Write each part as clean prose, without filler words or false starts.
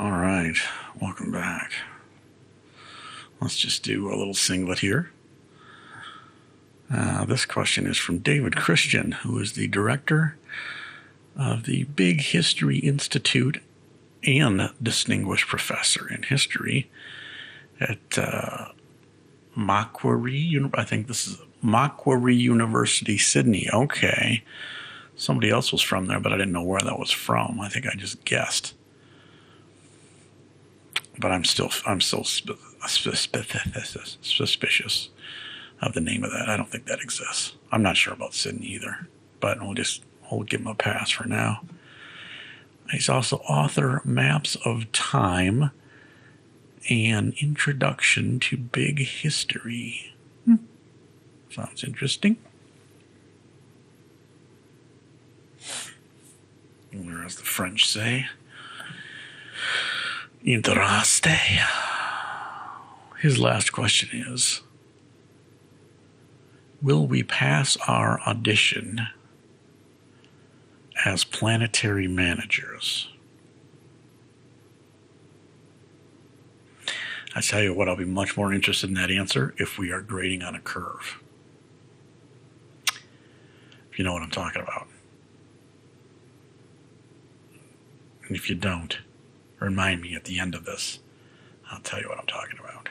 All right, welcome back. Let's just do a little singlet here. This question is from David Christian, who is the director of the Big History Institute and distinguished professor in history at Macquarie. I think this is Macquarie University, Sydney. Okay. Somebody else was from there, but I didn't know where that was from. I think I just guessed. But I'm still suspicious of the name of that. I don't think that exists. I'm not sure about Sydney either, but we'll give him a pass for now. He's also author Maps of Time and Introduction to Big History. Sounds interesting. Or as the French say, interesting. His last question is, will we pass our audition as planetary managers? I tell you what, I'll be much more interested in that answer if we are grading on a curve. If you know what I'm talking about. And if you don't, remind me at the end of this. I'll tell you what I'm talking about.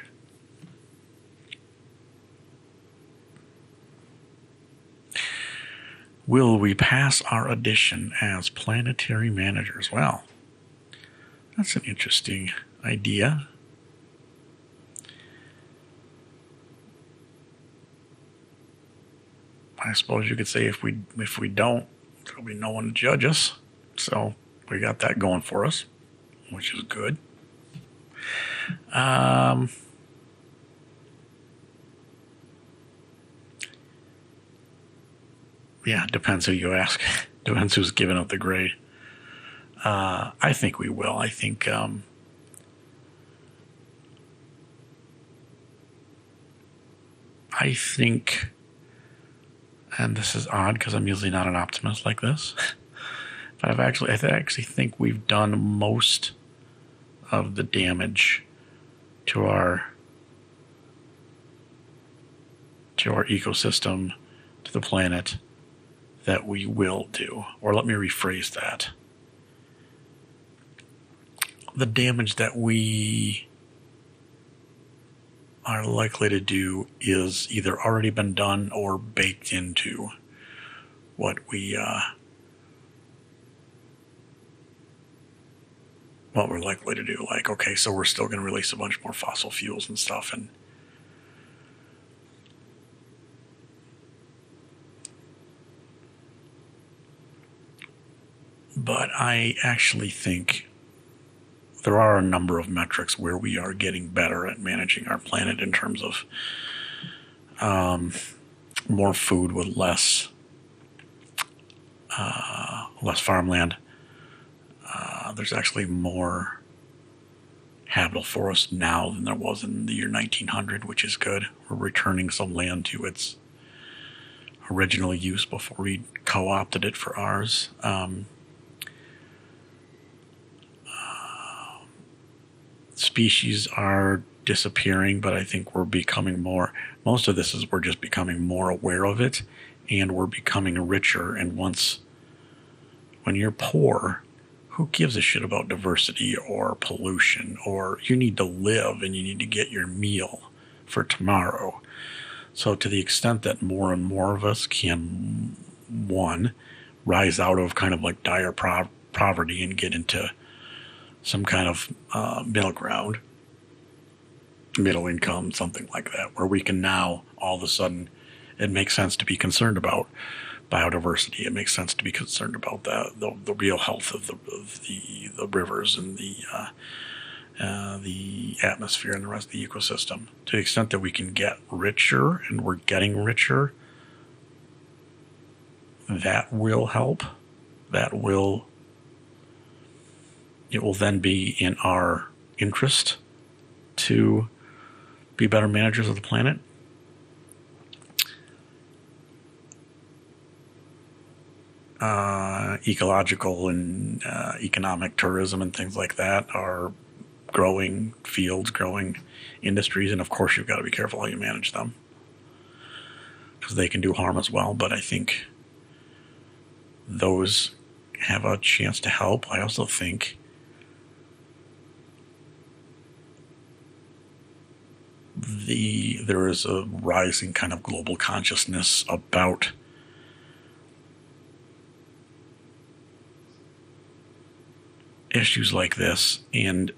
Will we pass our audition as planetary managers? Well, that's an interesting idea. I suppose you could say if we don't, there'll be no one to judge us. So we got that going for us, which is good. Yeah, depends who you ask. Depends who's giving out the grade. I think we will. I think and this is odd because I'm usually not an optimist like this, but I actually think we've done most of the damage to our ecosystem, to the planet, that we will do. Or let me rephrase that. The damage that we are likely to do is either already been done or baked into what we're likely to do. Like, okay, so we're still going to release a bunch more fossil fuels and stuff, but I actually think there are a number of metrics where we are getting better at managing our planet in terms of more food with less farmland. There's actually more habitable forest now than there was in the year 1900, which is good. We're returning some land to its original use before we co-opted it for ours. Species are disappearing, but I think we're becoming more. Most of this is we're just becoming more aware of it, and we're becoming richer. And when you're poor, who gives a shit about diversity or pollution? Or you need to live and you need to get your meal for tomorrow. So to the extent that more and more of us can, one, rise out of kind of like dire poverty and get into some kind of middle ground, middle income, something like that, where we can now, all of a sudden, it makes sense to be concerned about biodiversity. It makes sense to be concerned about the real health of the rivers and the atmosphere and the rest of the ecosystem. To the extent that we can get richer, and we're getting richer, that will help. It will then be in our interest to be better managers of the planet. ecological and economic tourism and things like that are growing fields, growing industries, and of course you've got to be careful how you manage them because they can do harm as well. But I think those have a chance to help. I also think there is a rising kind of global consciousness about issues like this, and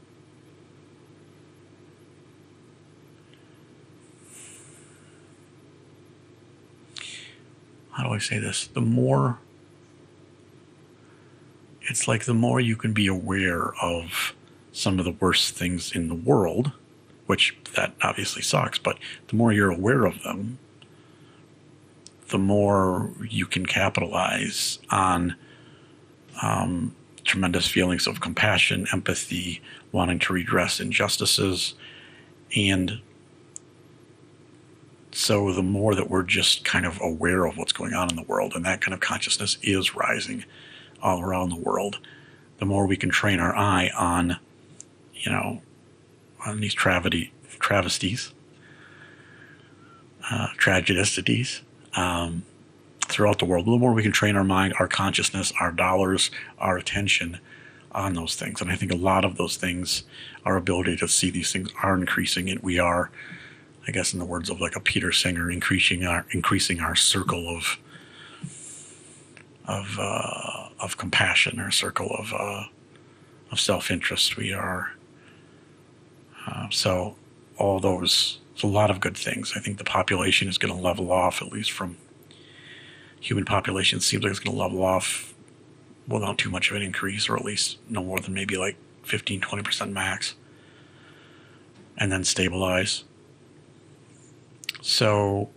how do I say this? It's like the more you can be aware of some of the worst things in the world, which that obviously sucks, but the more you're aware of them, the more you can capitalize on tremendous feelings of compassion, empathy, wanting to redress injustices. And so the more that we're just kind of aware of what's going on in the world, and that kind of consciousness is rising all around the world, the more we can train our eye on, on these travesties, tragedies throughout the world, the more we can train our mind, our consciousness, our dollars, our attention on those things. And I think a lot of those things, our ability to see these things are increasing, and we are, I guess in the words of like a Peter Singer, increasing our circle of compassion, our circle of self-interest. We are so all those. It's a lot of good things. I think the population is going to level off, at least from human population. It seems like it's going to level off without too much of an increase, or at least no more than maybe like 15-20% max, and then stabilize. So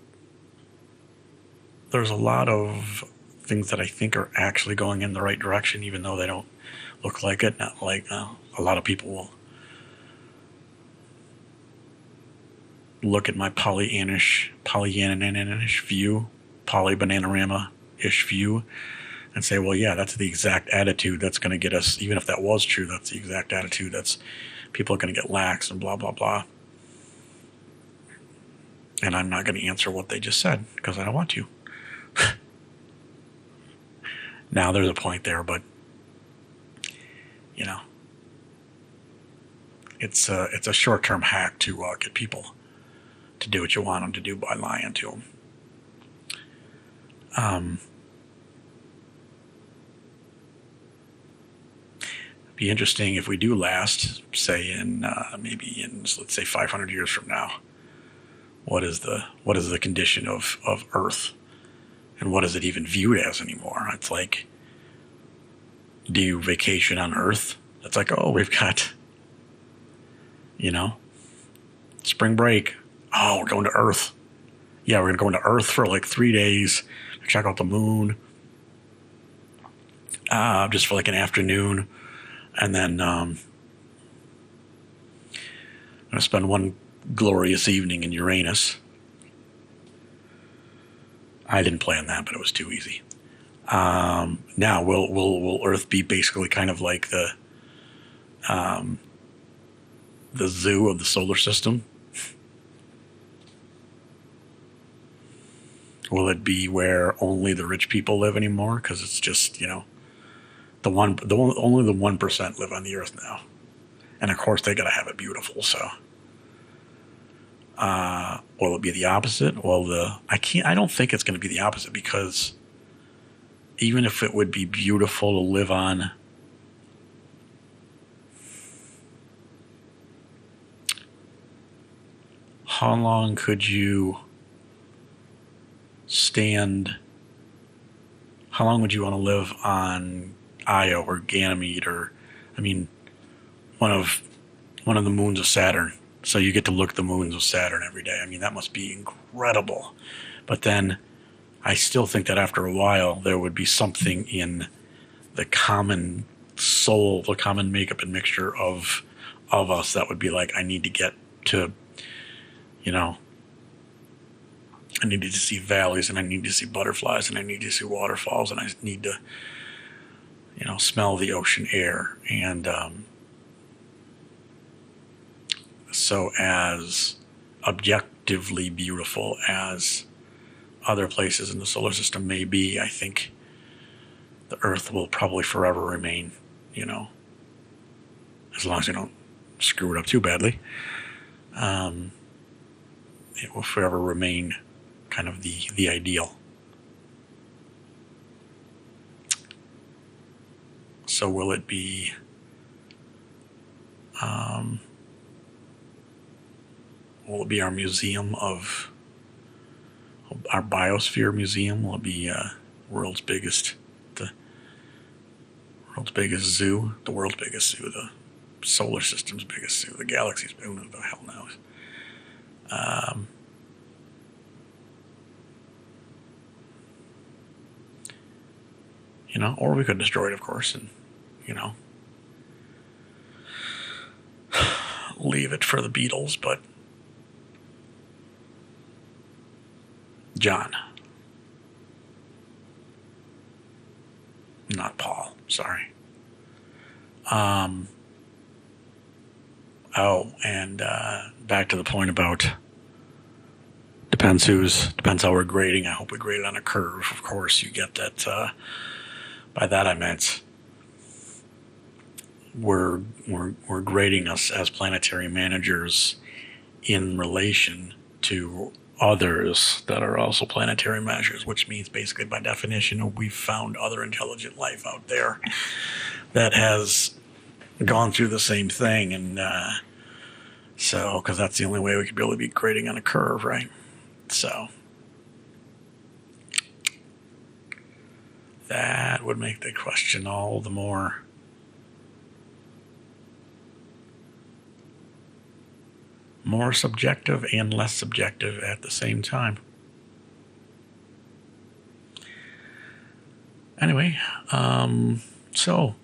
there's a lot of things that I think are actually going in the right direction, even though they don't look like it. Not like a lot of people will look at my Pollyanna-ish view, Poly-Bananarama-ish view, and say, well, yeah, that's the exact attitude that's going to get us, even if that was true, that's the exact attitude that's, people are going to get lax and blah, blah, blah. And I'm not going to answer what they just said because I don't want to. Now, there's a point there, but, it's a short-term hack to get people to do what you want them to do by lying to them. Be interesting if we do last, say maybe in let's say 500 years from now. What is the condition of Earth, and what is it even viewed as anymore? It's like, do you vacation on Earth? It's like, oh, we've got, spring break. Oh, we're going to Earth. Yeah, we're going to go into Earth for like 3 days, check out the moon, just for like an afternoon. And then I'm going to spend one glorious evening in Uranus. I didn't plan that, but it was too easy. Now, will Earth be basically kind of like the zoo of the solar system? Will it be where only the rich people live anymore? Because it's just, only the 1% live on the Earth now, and of course they got to have it beautiful. So, will it be the opposite? Well, I don't think it's going to be the opposite, because even if it would be beautiful to live on, how long could you stand? How long would you want to live on Io or Ganymede, or, one of the moons of Saturn? So you get to look at the moons of Saturn every day. That must be incredible. But then I still think that after a while there would be something in the common soul, the common makeup and mixture of us that would be like, I need to get to, I needed to see valleys, and I need to see butterflies, and I need to see waterfalls, and I need to, smell the ocean air. And so as objectively beautiful as other places in the solar system may be, I think the Earth will probably forever remain, as long as you don't screw it up too badly, it will forever remain kind of the ideal. So will it be our museum of our biosphere museum? Will it be the world's biggest zoo, the world's biggest zoo, the solar system's biggest zoo, the galaxy's biggest? Who the hell knows? Or we could destroy it, of course, and leave it for the Beatles. But John, not Paul, sorry. And back to the point about depends how we're grading. I hope we grade it on a curve. Of course, you get that. By that I meant we're grading us as planetary managers in relation to others that are also planetary managers, which means basically by definition we've found other intelligent life out there that has gone through the same thing, and so because that's the only way we could really be grading on a curve, right? So that would make the question all the more subjective and less subjective at the same time. Anyway, so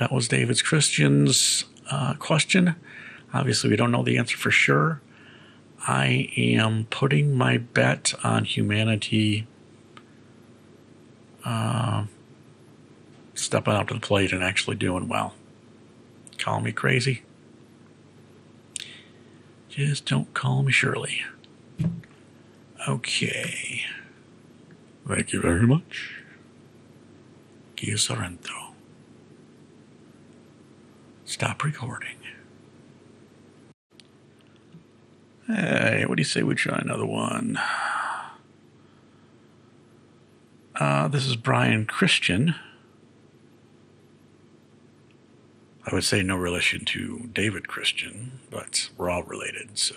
that was David's Christian's question. Obviously, we don't know the answer for sure. I am putting my bet on humanity stepping up to the plate and actually doing well. Call me crazy. Just don't call me Shirley. Okay. Thank you very much. Kia Sorrento. Stop recording. Hey, what do you say we try another one? This is Brian Christian. I would say no relation to David Christian, but we're all related, so.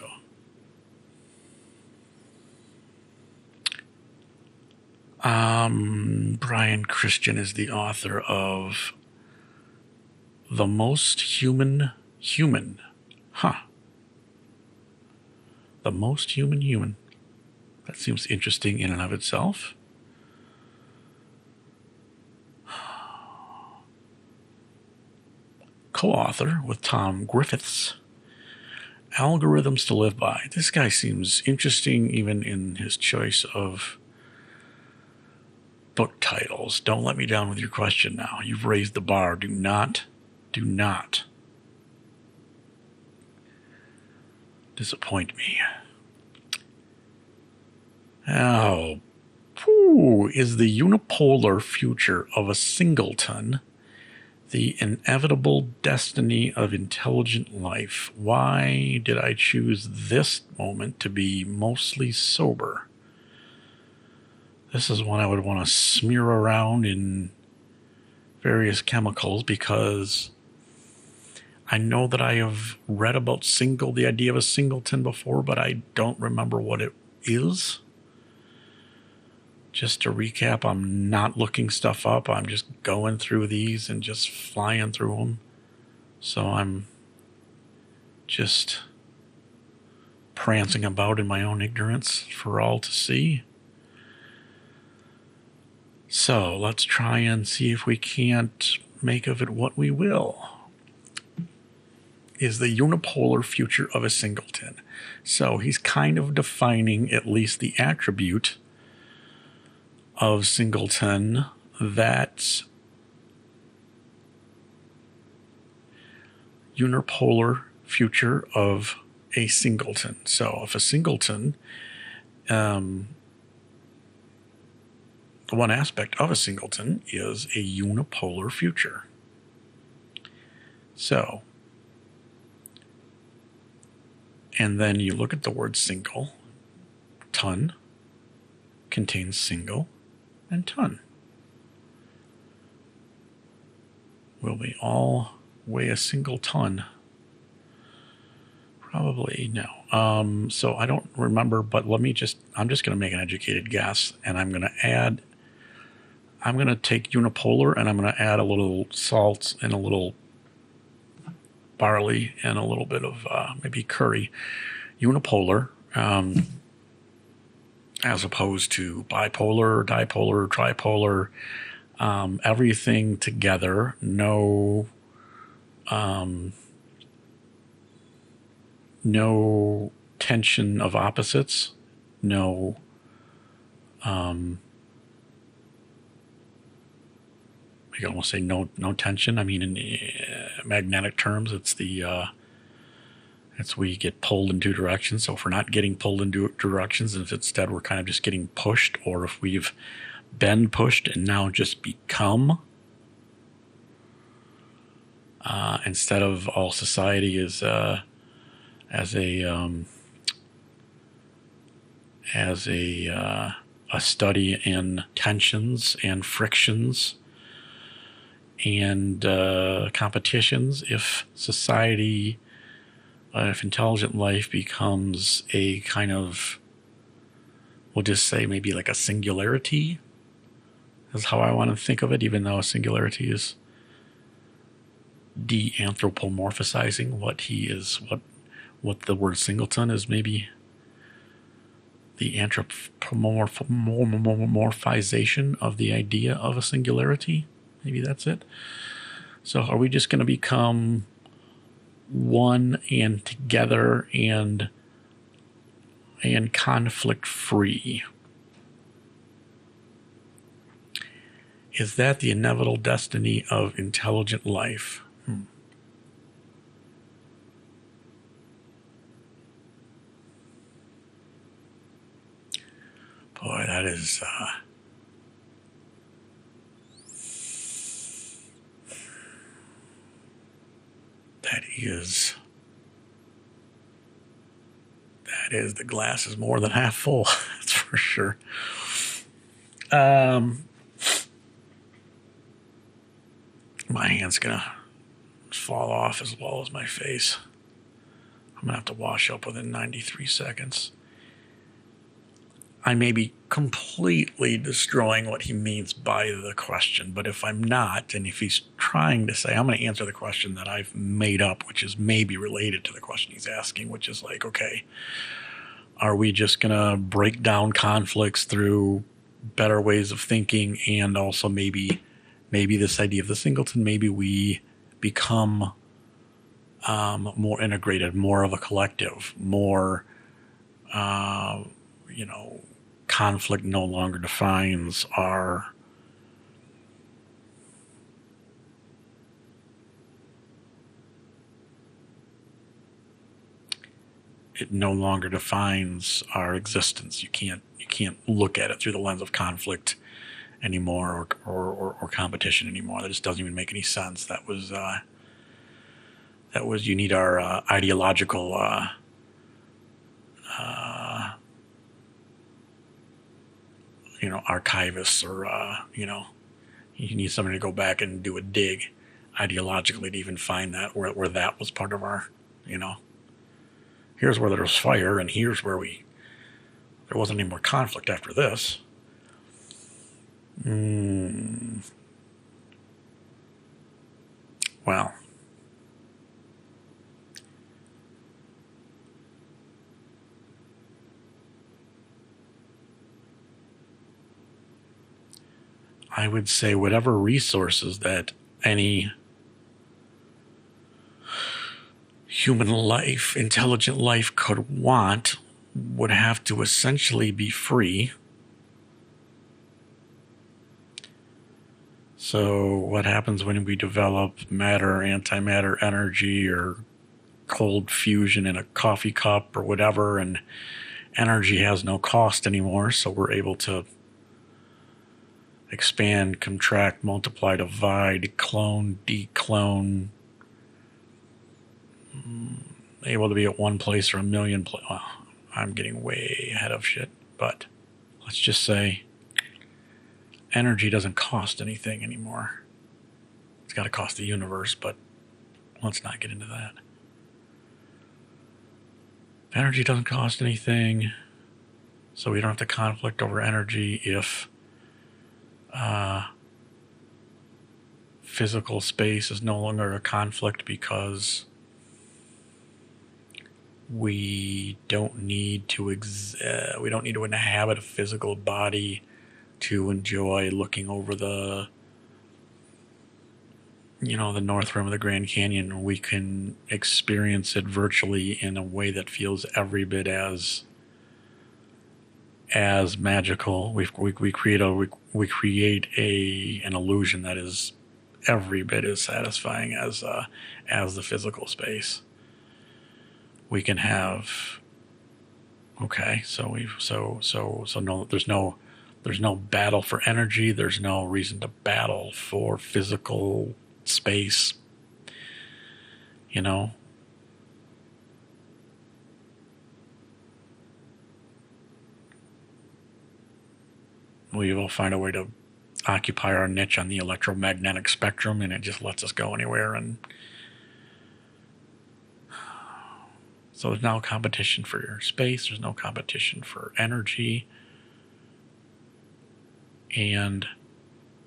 Brian Christian is the author of The Most Human. The Most Human. That seems interesting in and of itself. Co-author with Tom Griffiths, Algorithms to Live By. This guy seems interesting even in his choice of book titles. Don't let me down with your question now. You've raised the bar. Do not disappoint me. Oh, is the unipolar future of a singleton the inevitable destiny of intelligent life? Why did I choose this moment to be mostly sober? This is one I would want to smear around in various chemicals because I know that I have read about the idea of a singleton before, but I don't remember what it is. Just to recap, I'm not looking stuff up. I'm just going through these and just flying through them. So I'm just prancing about in my own ignorance for all to see. So let's try and see if we can't make of it what we will. is the unipolar future of a singleton. So he's kind of defining at least the attribute of singleton that unipolar future of a singleton. So if a singleton, one aspect of a singleton is a unipolar future. So, and then you look at the word single. Ton contains single and ton. Will we all weigh a single ton? Probably no. So I don't remember, but I'm just going to make an educated guess, and I'm going to take unipolar, and I'm going to add a little salt and a little barley and a little bit of maybe curry. Unipolar, as opposed to bipolar, dipolar, tripolar, everything together, no tension of opposites, no I can almost say no tension. I mean, in magnetic terms, it's we get pulled in two directions. So if we're not getting pulled in two directions, if instead we're kind of just getting pushed, or if we've been pushed and now just become, instead of all society is as a study in tensions and frictions and competitions, if society, if intelligent life becomes a kind of, we'll just say maybe like a singularity, is how I want to think of it, even though a singularity is de-anthropomorphizing what he is, what the word singleton is, maybe the anthropomorphization of the idea of a singularity. Maybe that's it. So are we just going to become one and together and conflict free? Is that the inevitable destiny of intelligent life? Boy, that is the glass is more than half full. That's for sure. My hand's gonna fall off as well as my face. I'm gonna have to wash up within 93 seconds. I may be completely destroying what he means by the question, but if I'm not, and if he's trying to say, I'm going to answer the question that I've made up, which is maybe related to the question he's asking, which is like, okay, are we just going to break down conflicts through better ways of thinking, and also maybe this idea of the singleton, maybe we become more integrated, more of a collective, more, conflict no longer defines our existence. You can't look at it through the lens of conflict anymore, or competition anymore. That just doesn't even make any sense. That was you need our ideological archivists, or you need somebody to go back and do a dig ideologically to even find that where that was part of our, here's where there was fire, and here's where there wasn't any more conflict after this. Well, I would say whatever resources that any human life, intelligent life could want would have to essentially be free. So what happens when we develop matter, antimatter energy, or cold fusion in a coffee cup or whatever, and energy has no cost anymore, so we're able to expand, contract, multiply, divide, clone, declone, able to be at one place or a million places. Well, I'm getting way ahead of shit, but let's just say energy doesn't cost anything anymore. It's got to cost the universe, but let's not get into that. Energy doesn't cost anything, so we don't have to conflict over energy if physical space is no longer a conflict, because we don't need to inhabit a physical body to enjoy looking over the North Rim of the Grand Canyon. We can experience it virtually in a way that feels every bit as magical. We create an illusion that is every bit as satisfying as the physical space. We can have no, there's no battle for energy. There's no reason to battle for physical space. We will find a way to occupy our niche on the electromagnetic spectrum, and it just lets us go anywhere. And so there's no competition for space. There's no competition for energy. And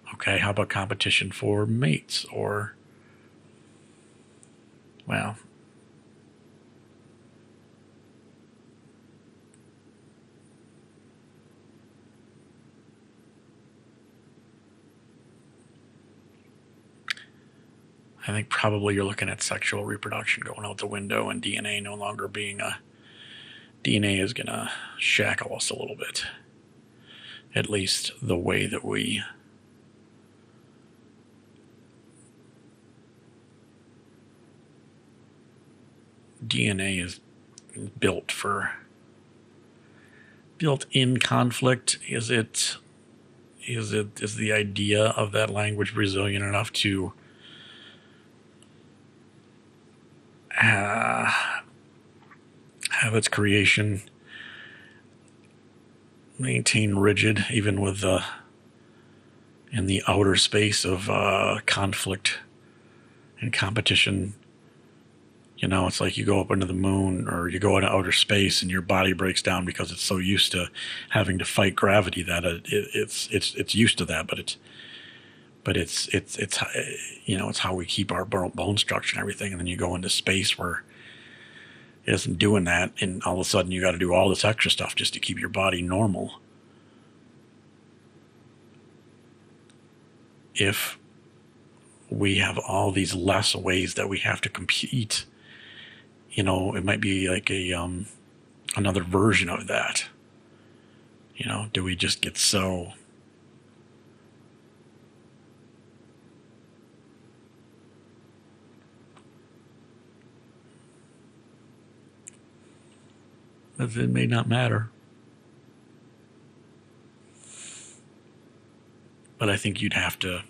how about competition for mates? Or, well, I think probably you're looking at sexual reproduction going out the window, and DNA no longer being DNA is going to shackle us a little bit. At least the way that we DNA is built in conflict. Is the idea of that language resilient enough to have its creation maintain rigid, even with in the outer space of conflict and competition? It's like you go up into the moon or you go into outer space and your body breaks down because it's so used to having to fight gravity that it's used to that. But it's how we keep our bone structure and everything. And then you go into space where it isn't doing that, and all of a sudden you got to do all this extra stuff just to keep your body normal. If we have all these less ways that we have to compete, it might be like another version of that. Do we just get so that it may not matter? But I think you'd have to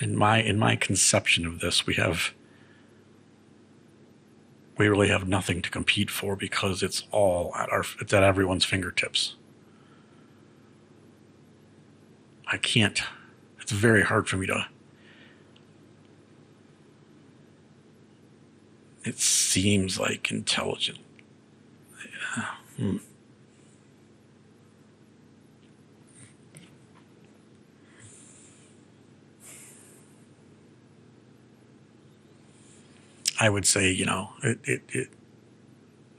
in my conception of this, we really have nothing to compete for, because it's all it's at everyone's fingertips. It's very hard for me to, it seems like intelligent. I would say, it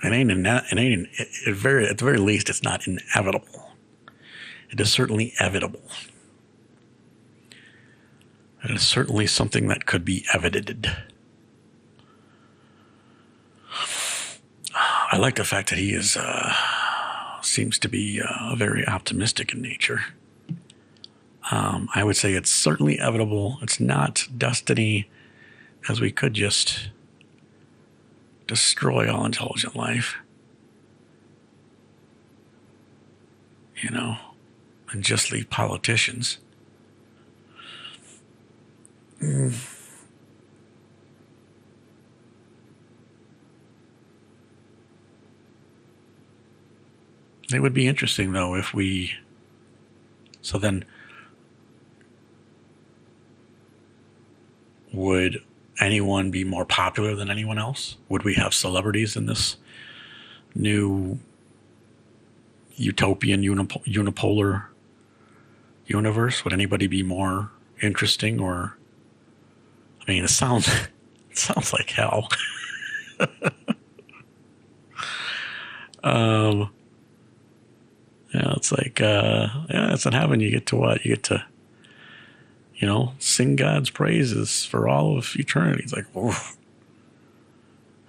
ain't at the very least, it's not inevitable. It is certainly evitable. It is certainly something that could be evidenced. I like the fact that he is seems to be very optimistic in nature. I would say it's certainly evitable. It's not destiny, as we could just destroy all intelligent life, and just leave politicians. It would be interesting, though, if we... So then, would anyone be more popular than anyone else? Would we have celebrities in this new utopian unipolar universe? Would anybody be more interesting? Or, I mean, it sounds like hell. It's like, it's in heaven. You get to what? You get to, sing God's praises for all of eternity. It's like, oof.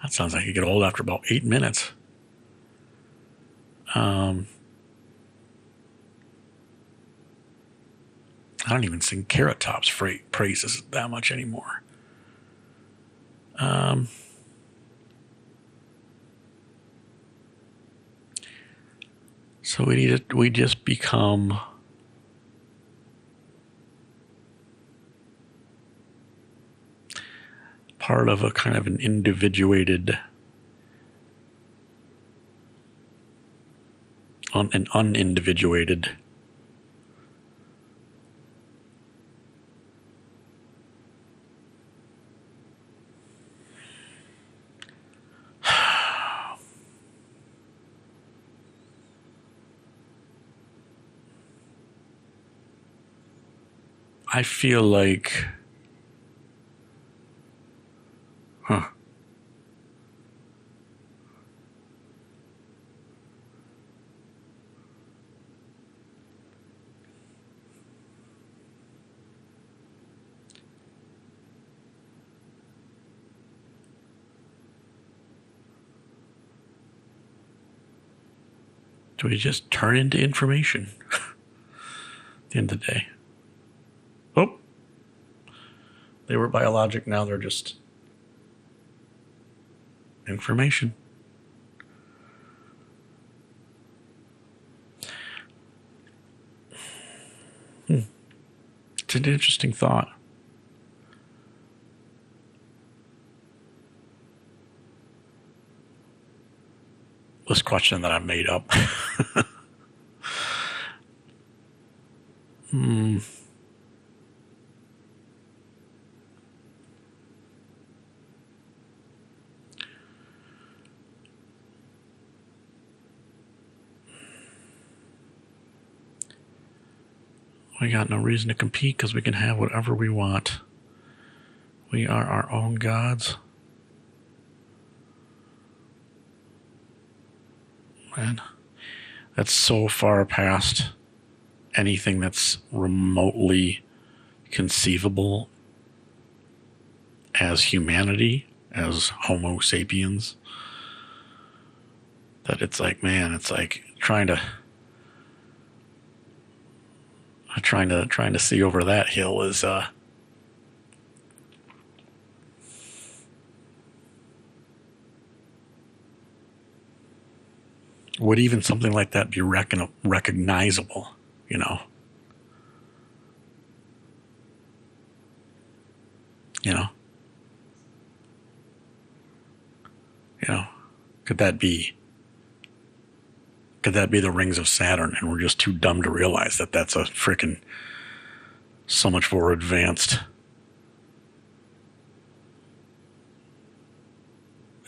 That sounds like you get old after about 8 minutes. I don't even sing Carrot Top's praises that much anymore. So we just become part of a kind of an unindividuated I feel like, do we just turn into information at the end of the day? Oh, they were biologic, now they're just information. It's an interesting thought. This question that I've made up. We got no reason to compete because we can have whatever we want. We are our own gods. Man, that's so far past anything that's remotely conceivable as humanity, as Homo sapiens, that it's like, man, it's like trying to see over that hill is would even something like that be recognizable, could that be the rings of Saturn, and we're just too dumb to realize that that's a freaking so much more advanced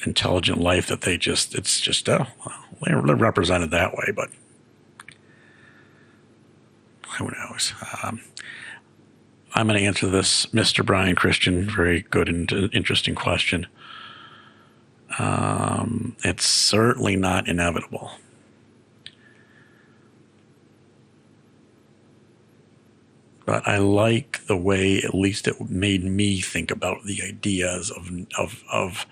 intelligent life that they're represented that way, but who knows? I'm going to answer this, Mr. Brian Christian, very good and interesting question. It's certainly not inevitable. But I like the way, at least it made me think about the ideas of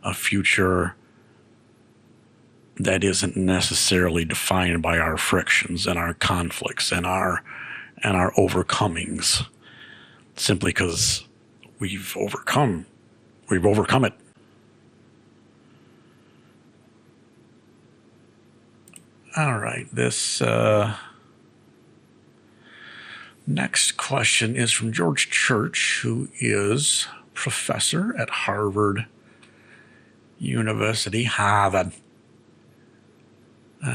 a future that isn't necessarily defined by our frictions and our conflicts and our overcomings, simply because we've overcome it. All right, this next question is from George Church, who is professor at Harvard University, Harvard,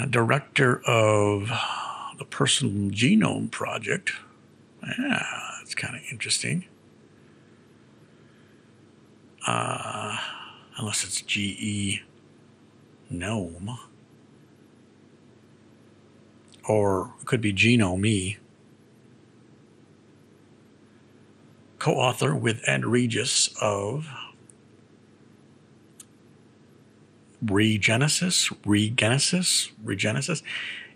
director of the Personal Genome Project. Yeah, that's kind of interesting. Unless it's GE Gnome. Or it could be Genome. Co-author with Ed Regis of Regenesis.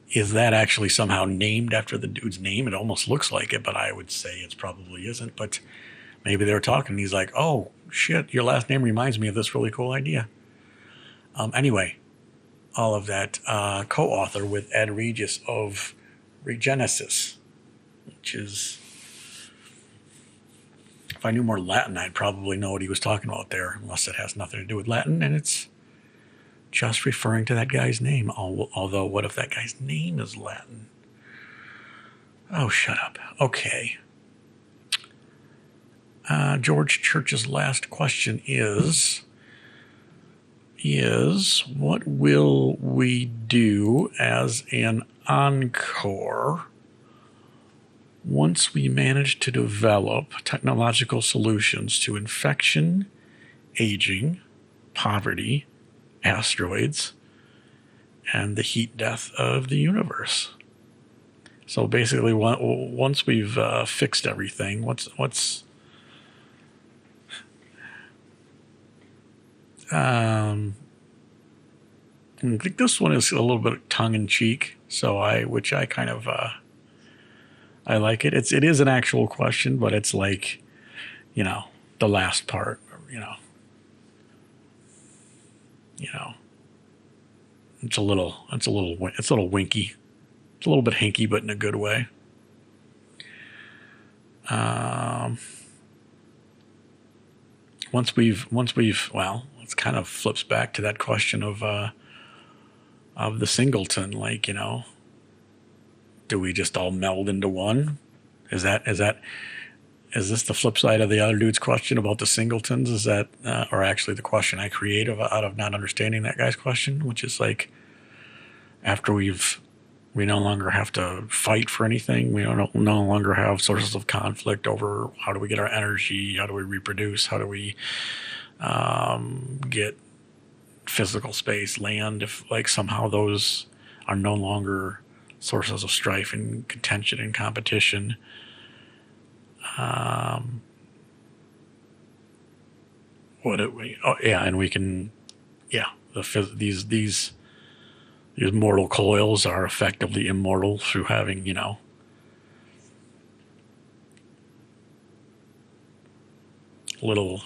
Is that actually somehow named after the dude's name? It almost looks like it, but I would say it probably isn't. But maybe they were talking and he's like, oh, shit, your last name reminds me of this really cool idea. Anyway, all of that, co-author with Ed Regis of Regenesis, which is, if I knew more Latin, I'd probably know what he was talking about there, unless it has nothing to do with Latin, and it's just referring to that guy's name. Although, what if that guy's name is Latin? Oh, shut up. Okay. George Church's last question is what will we do as an encore once we manage to develop technological solutions to infection, aging, poverty, asteroids, and the heat death of the universe? So basically, once we've fixed everything, I think this one is a little bit tongue-in-cheek, which I kind of I like it. It is an actual question, but it's like, the last part, it's a little winky. It's a little bit hinky, but in a good way. Once we've it kind of flips back to that question of the singleton, do we just all meld into one? Is this the flip side of the other dude's question about the singletons? Is that, or actually the question I create out of not understanding that guy's question, which is like, after we no longer have to fight for anything. We no longer have sources of conflict over how do we get our energy, how do we reproduce, how do we get physical space, land, if somehow those are no longer sources of strife and contention and competition. And we can, these mortal coils are effectively immortal through having, little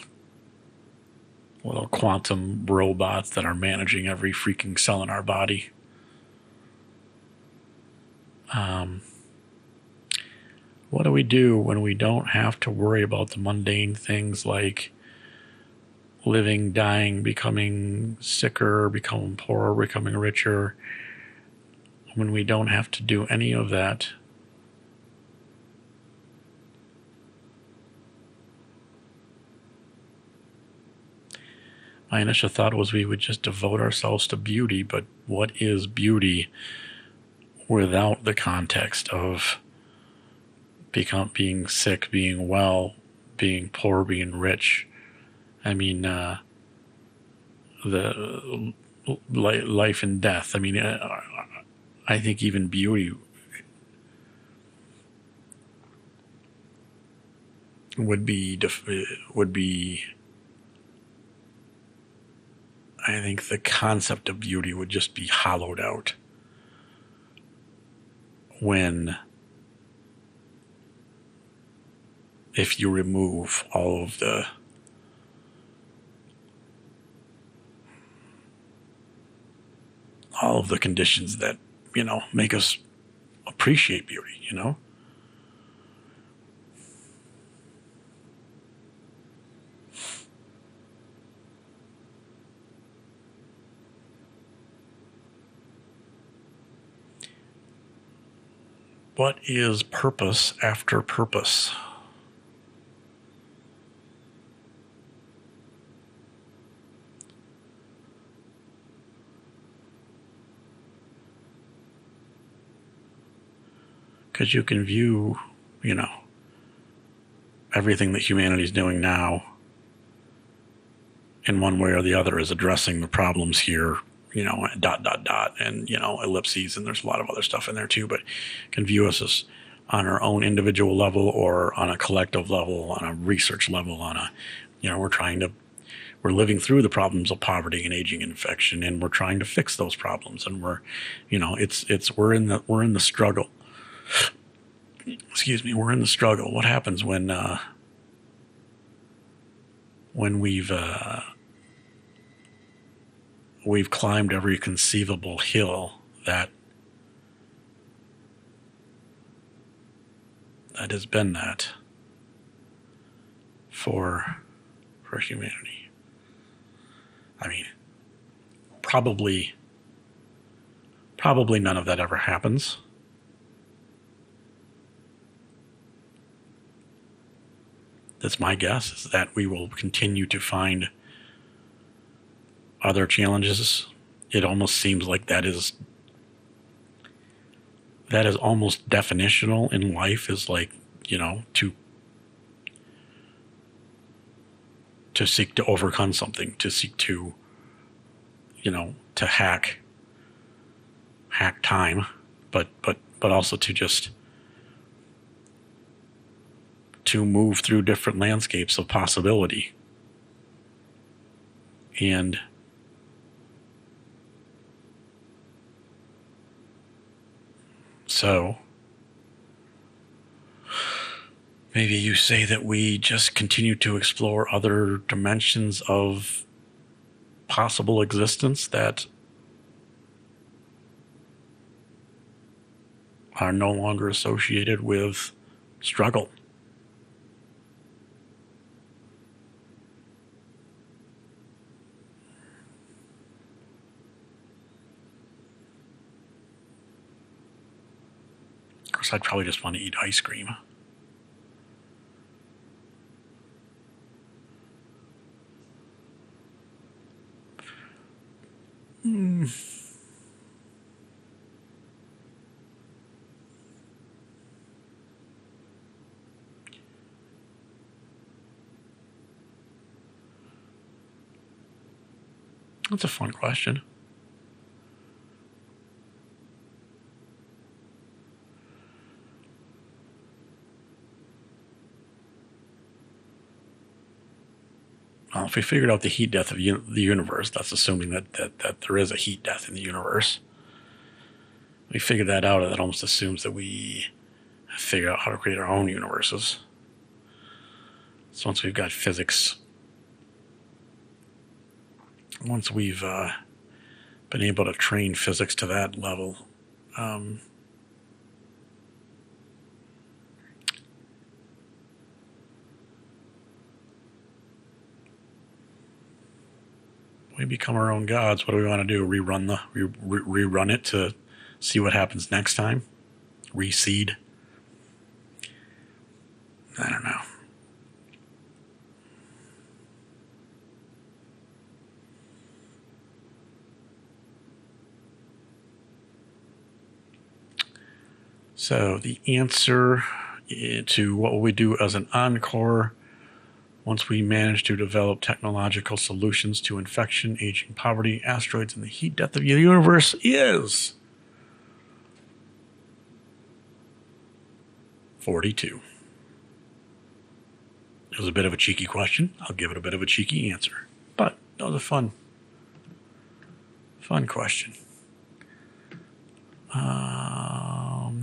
quantum robots that are managing every freaking cell in our body. What do we do when we don't have to worry about the mundane things like living, dying, becoming sicker, becoming poorer, becoming richer? When we don't have to do any of that, my initial thought was we would just devote ourselves to beauty, but what is beauty without the context of being sick, being well, being poor, being rich? I mean, the life and death. I mean, I think even beauty would be I think the concept of beauty would just be hollowed out if you remove all of the conditions that, make us appreciate beauty. What is purpose after purpose? Because you can view, everything that humanity is doing now in one way or the other is addressing the problems here, dot, dot, dot, and, ellipses, and there's a lot of other stuff in there too, but can view us as on our own individual level or on a collective level, on a research level, we're living through the problems of poverty and aging and infection, and we're trying to fix those problems, and we're in the struggle. Excuse me, we're in the struggle. What happens when we've climbed every conceivable hill that has been that for humanity? I mean, probably none of that ever happens. That's my guess, is that we will continue to find other challenges. It almost seems like that is almost definitional in life, is like, to seek to overcome something, to seek to, to hack time, but also to just to move through different landscapes of possibility. And so maybe you say that we just continue to explore other dimensions of possible existence that are no longer associated with struggle. Of course, I'd probably just want to eat ice cream. That's a fun question. Well, if we figured out the heat death of the universe, that's assuming that there is a heat death in the universe. We figured that out, and that almost assumes that we figure out how to create our own universes. So once we've got physics, once we've been able to train physics to that level, we become our own gods. What do we want to do? Rerun it to see what happens next time? Reseed? I don't know. So the answer to what will we do as an encore once we manage to develop technological solutions to infection, aging, poverty, asteroids, and the heat death of the universe is 42. It was a bit of a cheeky question. I'll give it a bit of a cheeky answer. But that was a fun Fun question.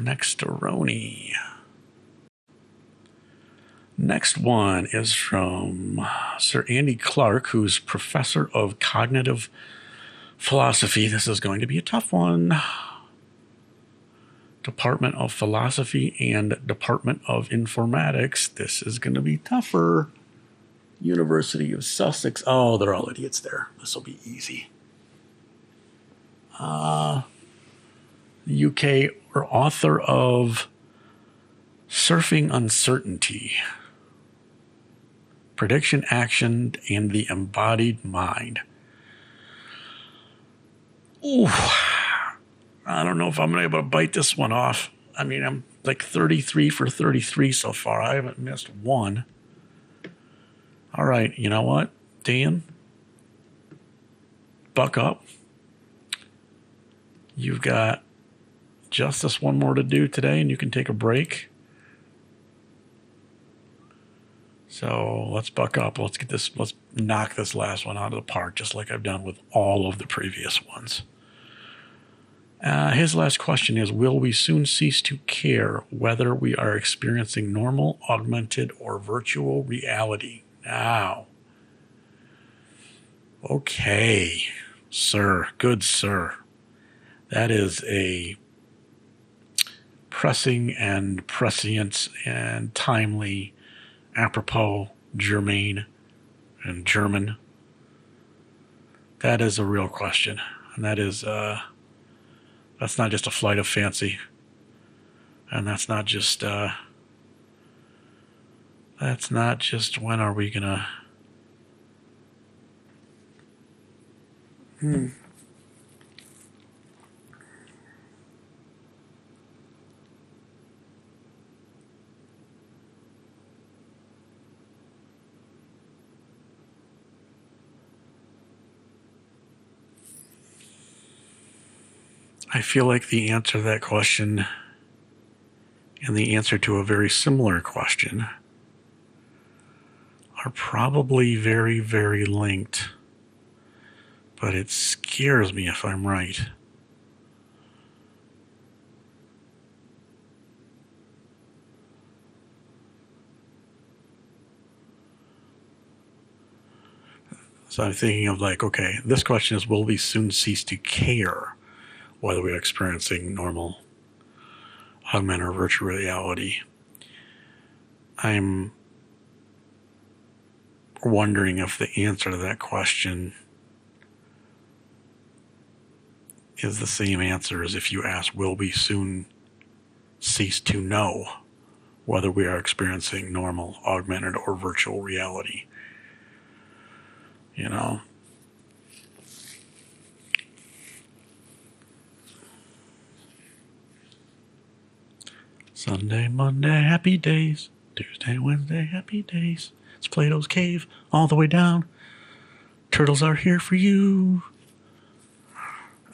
Next, Roni. Next one is from Sir Andy Clark, who's professor of cognitive philosophy. This is going to be a tough one. Department of Philosophy and Department of Informatics. This is going to be tougher. University of Sussex. Oh, they're all idiots there. This will be easy. UK or author of Surfing Uncertainty, Prediction, Action, and the Embodied Mind. Ooh, I don't know if I'm able to bite this one off. I mean, I'm like 33 for 33 so far. I haven't missed one. All right, you know what, Dan? Buck up. You've got just this one more to do today, and you can take a break. So let's buck up. Let's get this. Let's knock this last one out of the park, just like I've done with all of the previous ones. His last question is, will we soon cease to care whether we are experiencing normal, augmented, or virtual reality now? Okay, sir. Good sir. That is a pressing and prescient and timely, apropos, germane, and German. That is a real question. And that is, that's not just a flight of fancy. And that's not just when are we gonna I feel like the answer to that question and the answer to a very similar question are probably very, very linked. But it scares me if I'm right. So I'm thinking of like, okay, this question is, will we soon cease to care whether we're experiencing normal, augmented, or virtual reality? I'm wondering if the answer to that question is the same answer as if you ask, will we soon cease to know whether we are experiencing normal, augmented, or virtual reality? You know? Sunday, Monday, happy days. Tuesday, Wednesday, happy days. It's Plato's Cave, all the way down. Turtles are here for you.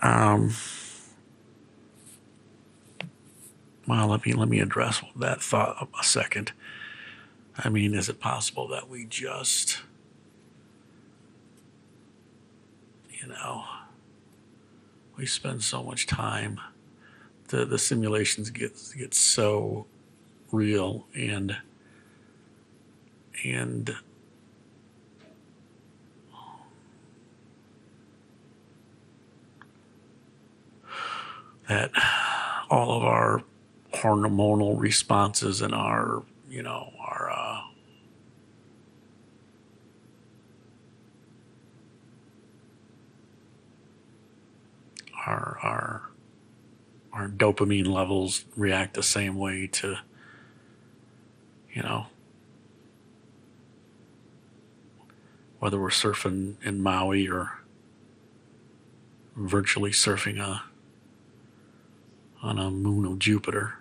Well, let me address that thought a second. I mean, is it possible that we just, we spend so much time, the simulations get so real and that all of our hormonal responses and our our dopamine levels react the same way to, whether we're surfing in Maui or virtually surfing on a moon of Jupiter.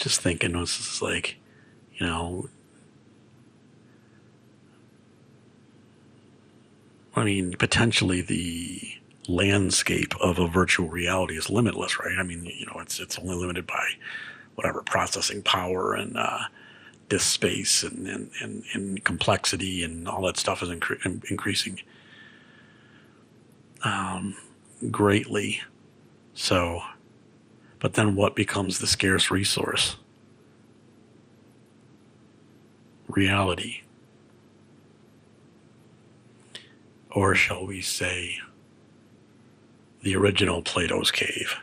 just thinking, this is like, you know, I mean, potentially the landscape of a virtual reality is limitless, right? I mean, you know, it's only limited by whatever processing power and disk space and complexity and all that stuff is increasing greatly. So, but then what becomes the scarce resource? Reality. Or shall we say, the original Plato's cave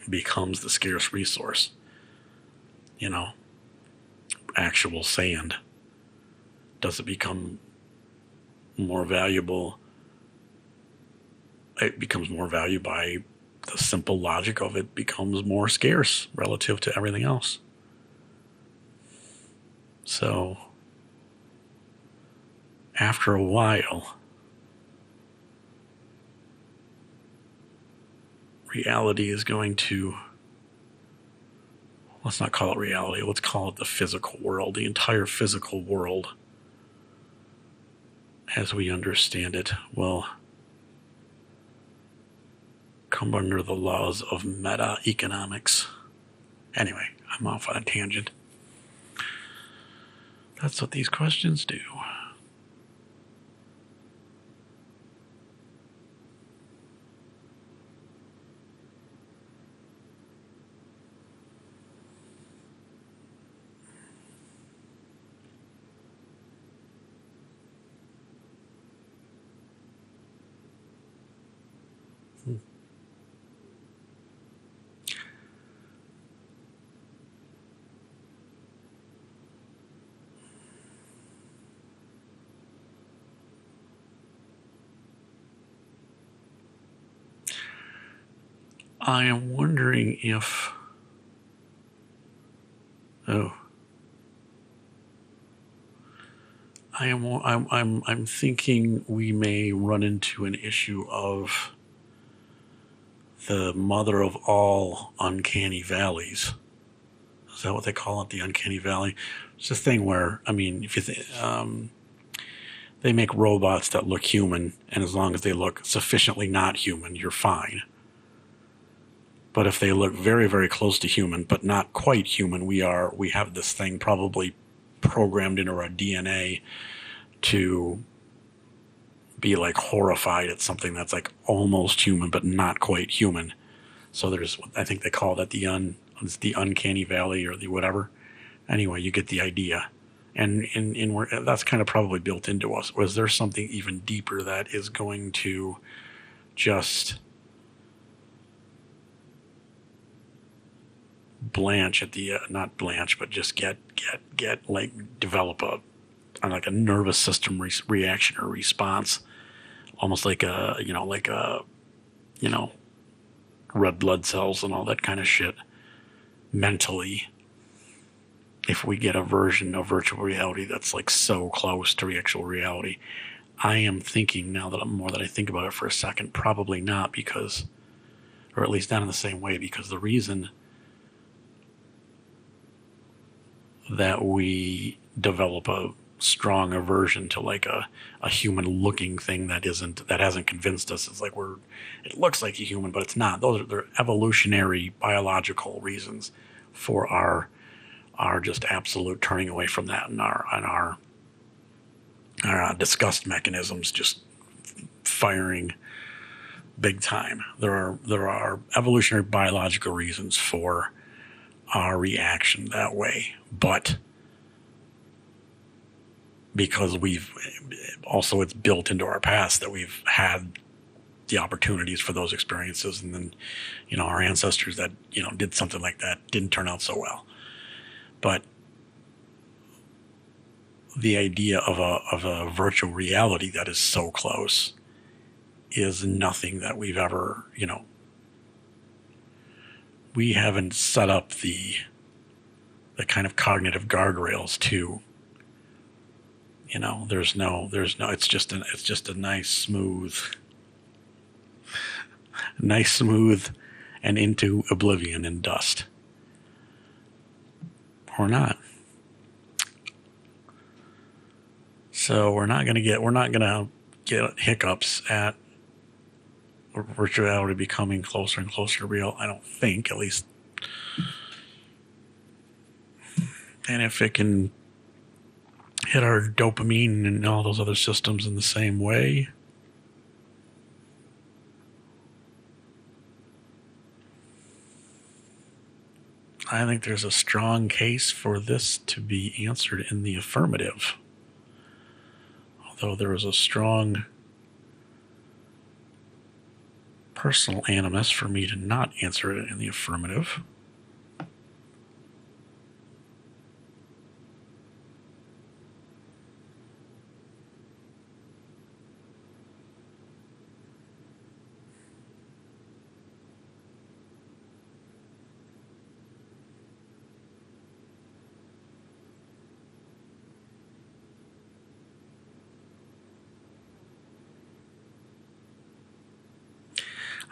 becomes the scarce resource. You know, actual sand. Does it become more valuable? It becomes more value by the simple logic of it becomes more scarce relative to everything else. So, after a while, reality is going to, let's not call it reality, let's call it the physical world, the entire physical world as we understand it will come under the laws of meta-economics. Anyway, I'm off on a tangent. That's what these questions do. I am wondering if, I'm thinking we may run into an issue of the mother of all uncanny valleys. Is that what they call it? The uncanny valley? It's a thing where, I mean, if you they make robots that look human, and as long as they look sufficiently not human, you're fine. But if they look very, very close to human, but not quite human, we have this thing probably programmed into our DNA to be like horrified at something that's like almost human, but not quite human. So there's, I think they call that the uncanny valley or the whatever. Anyway, you get the idea. And that's kind of probably built into us. Was there something even deeper that is going to just blanch at the not blanch, but just get like develop like a nervous system reaction or response, almost like a red blood cells and all that kind of shit mentally. If we get a version of virtual reality that's like so close to actual reality, I am thinking now that I think about it for a second, probably not, because, or at least not in the same way, because the reason that we develop a strong aversion to like a human looking thing that hasn't convinced us. It's like it looks like a human, but it's not. They're evolutionary biological reasons for our just absolute turning away from that, and our disgust mechanisms just firing big time. There are evolutionary biological reasons for our reaction that way, but because it's built into our past that we've had the opportunities for those experiences, and then our ancestors that did something like that didn't turn out so well. But the idea of a virtual reality that is so close is nothing that we've ever, we haven't set up the kind of cognitive guardrails to, it's just a nice smooth and into oblivion and dust. Or not. So we're not going to get hiccups at virtual reality becoming closer and closer to real, I don't think, at least. And if it can hit our dopamine and all those other systems in the same way, I think there's a strong case for this to be answered in the affirmative. Although there is a strong personal animus for me to not answer it in the affirmative.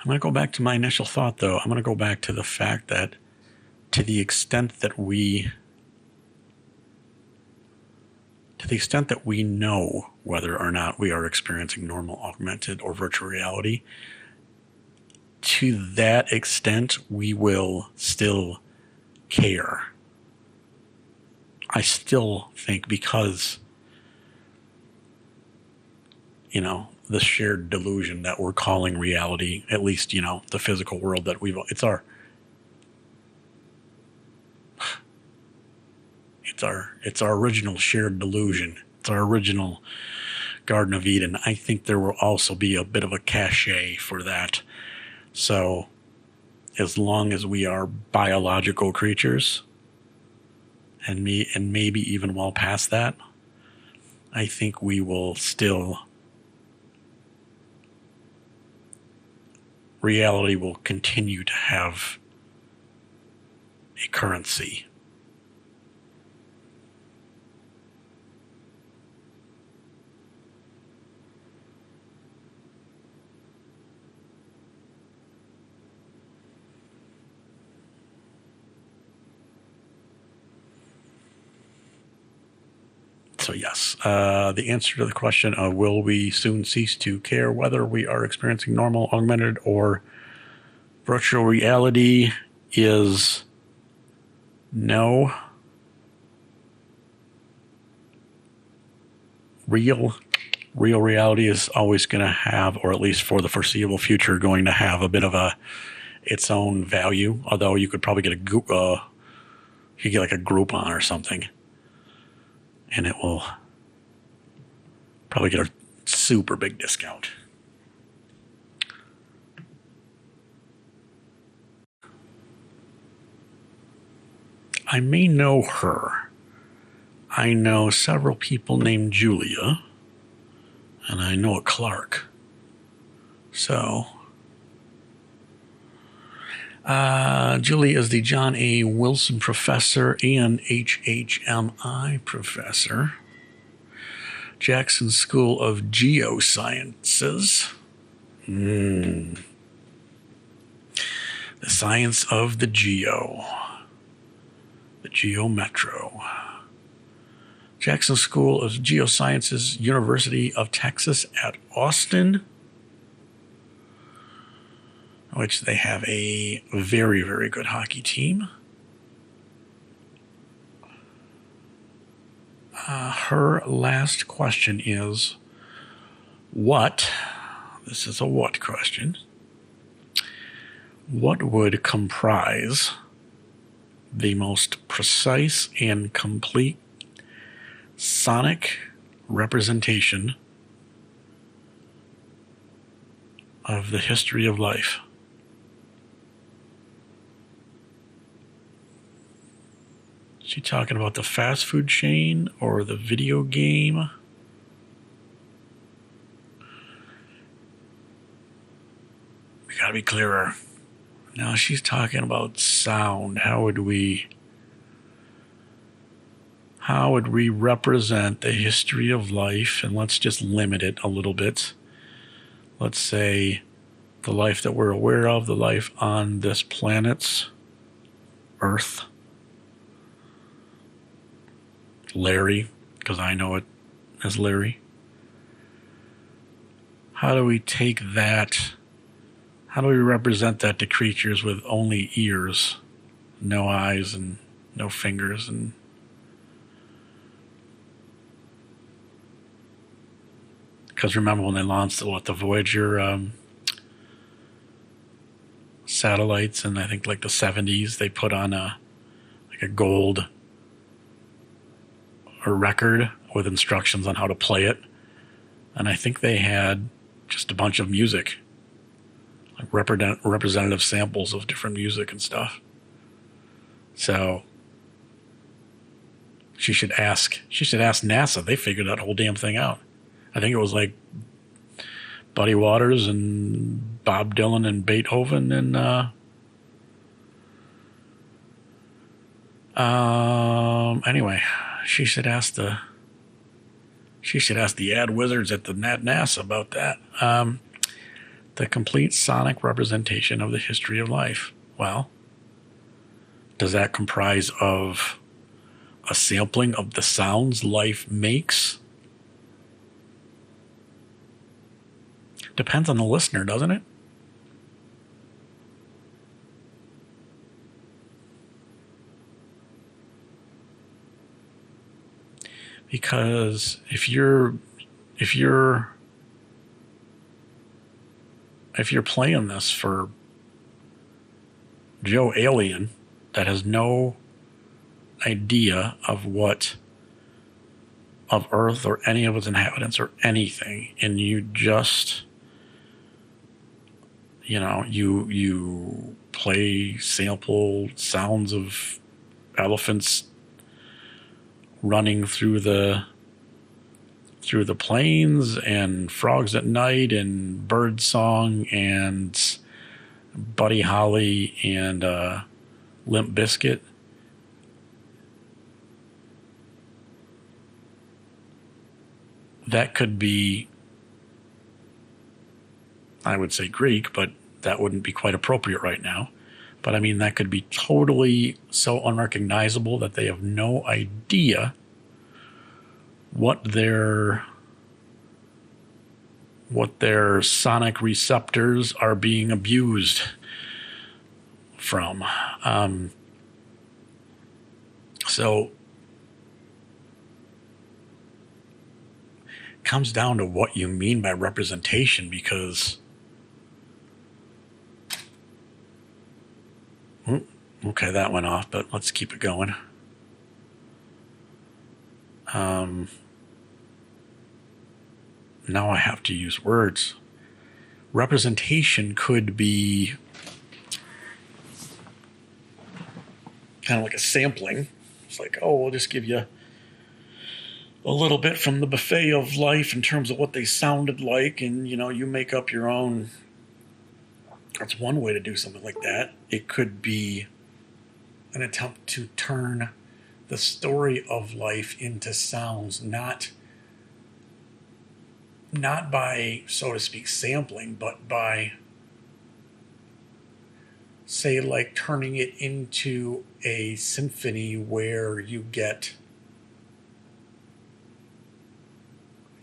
I'm going to go back to my initial thought, though. I'm going to go back to the fact that to the extent that we know whether or not we are experiencing normal, augmented, or virtual reality, to that extent, we will still care. I still think because, the shared delusion that we're calling reality, at least, the physical world that it's our original shared delusion. It's our original Garden of Eden. I think there will also be a bit of a cachet for that. So as long as we are biological creatures, and maybe even well past that, I think we will still, reality will continue to have a currency. So yes, the answer to the question of will we soon cease to care whether we are experiencing normal, augmented, or virtual reality is no. Real reality is always going to have, or at least for the foreseeable future, going to have a bit of its own value. Although you could probably get you could get like a Groupon or something, and it will probably get a super big discount. I may know her. I know several people named Julia, and I know a Clark. So, Julie is the John A. Wilson Professor and HHMI Professor, Jackson School of Geosciences. The science of the geo. The geometro. Jackson School of Geosciences, University of Texas at Austin, which they have a very, very good hockey team. Her last question is, this is a what question, what would comprise the most precise and complete sonic representation of the history of life? Is she talking about the fast food chain or the video game? We gotta be clearer. Now she's talking about sound. How would we represent the history of life? And let's just limit it a little bit. Let's say the life that we're aware of, the life on this planet's Earth. Larry, because I know it as Larry. How do we take that? How do we represent that to creatures with only ears, no eyes, and no fingers? And because remember when they launched the Voyager satellites in I think like the 70s, they put on a gold record with instructions on how to play it, and I think they had just a bunch of music, like representative samples of different music and stuff. So she should ask NASA. They figured that whole damn thing out. I think it was like Buddy Waters and Bob Dylan and Beethoven and anyway, she should ask the ad wizards at the NASA about that. The complete sonic representation of the history of life. Well, does that comprise of a sampling of the sounds life makes? Depends on the listener, doesn't it? Because if you're playing this for Joe Alien that has no idea of Earth or any of its inhabitants or anything, and you just you play sample sounds of elephants running through the plains and frogs at night and bird song and Buddy Holly and Limp Bizkit. That could be, I would say Greek, but that wouldn't be quite appropriate right now. But I mean, that could be totally so unrecognizable that they have no idea what their sonic receptors are being abused from. So it comes down to what you mean by representation, because okay, that went off, but let's keep it going. Now I have to use words. Representation could be kind of like a sampling. It's like, oh, we'll just give you a little bit from the buffet of life in terms of what they sounded like, and you make up your own. That's one way to do something like that. It could be an attempt to turn the story of life into sounds, not by, so to speak, sampling, but by, say, like turning it into a symphony where you get,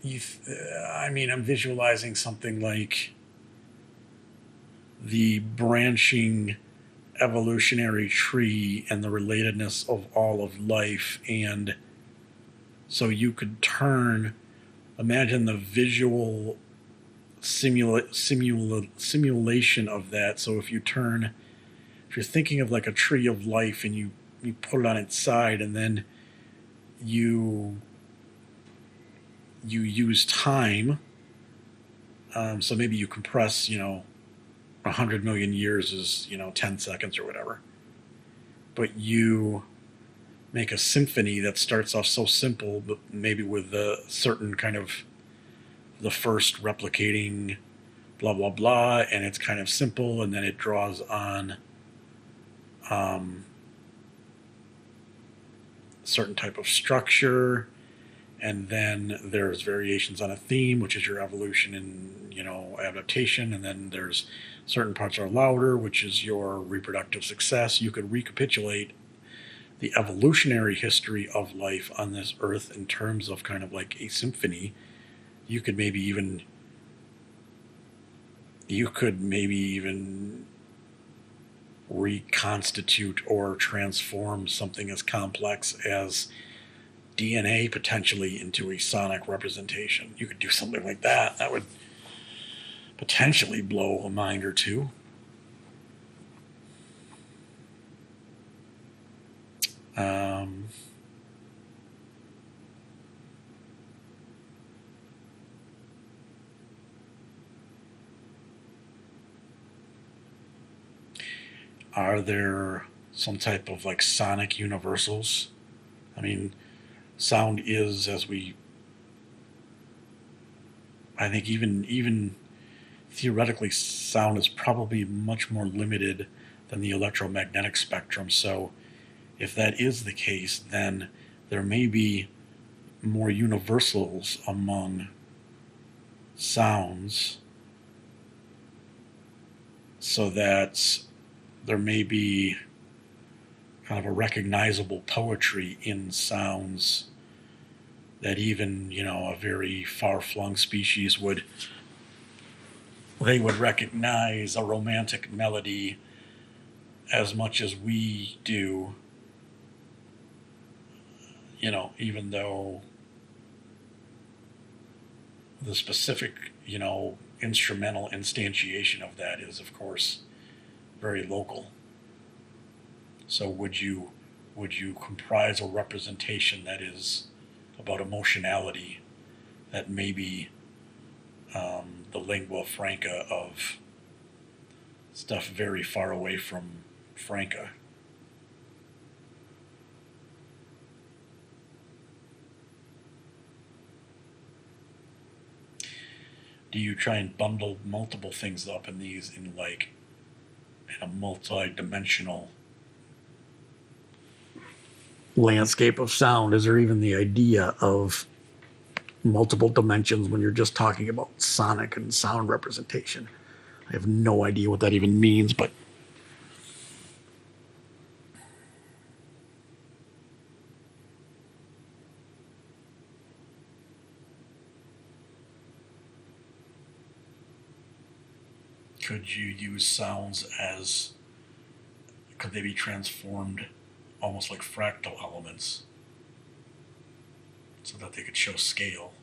I'm visualizing something like the branching evolutionary tree and the relatedness of all of life. And so you could imagine the visual simulation of that. So if you're thinking of like a tree of life and you put it on its side, and then you use time. So maybe you compress, 100 million years is, 10 seconds or whatever. But you make a symphony that starts off so simple, but maybe with a certain kind of the first replicating blah, blah, blah, and it's kind of simple, and then it draws on certain type of structure, And then there's variations on a theme, which is your evolution and, adaptation. And then there's certain parts are louder, which is your reproductive success. You could recapitulate the evolutionary history of life on this earth in terms of kind of like a symphony. You could maybe even reconstitute or transform something as complex as DNA potentially into a sonic representation. You could do something like that. That would potentially blow a mind or two. Are there some type of like sonic universals? I mean, sound is, I think even theoretically, sound is probably much more limited than the electromagnetic spectrum. So if that is the case, then there may be more universals among sounds, so that there may be kind of a recognizable poetry in sounds that even, a very far-flung species would recognize a romantic melody as much as we do, even though the specific, instrumental instantiation of that is, of course, very local. So would you comprise a representation that is about emotionality that may be the lingua franca of stuff very far away from Franca? Do you try and bundle multiple things up in these in a multi-dimensional landscape of sound? Is there even the idea of multiple dimensions when you're just talking about sonic and sound representation? I have no idea what that even means, but could you use sounds could they be transformed almost like fractal elements so that they could show scale?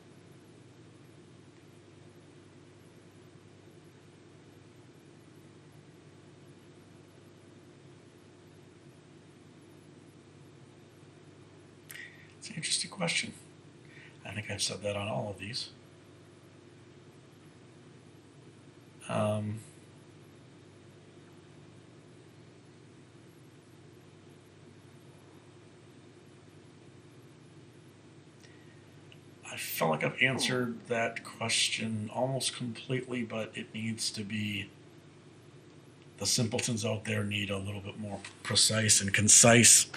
It's an interesting question. I think I've said that on all of these. I felt like I've answered that question almost completely, but it needs to be, the simpletons out there need a little bit more precise and concise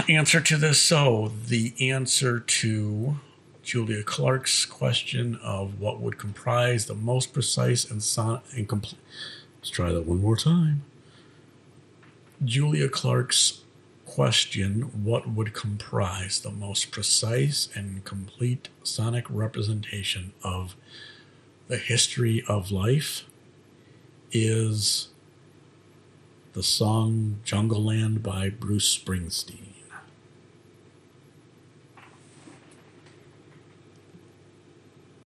answer to this. So the answer to Julia Clarke's question of what would comprise the most precise and complete. Let's try that one more time. Julia Clarke's question, what would comprise the most precise and complete sonic representation of the history of life, is the song Jungle Land by Bruce Springsteen.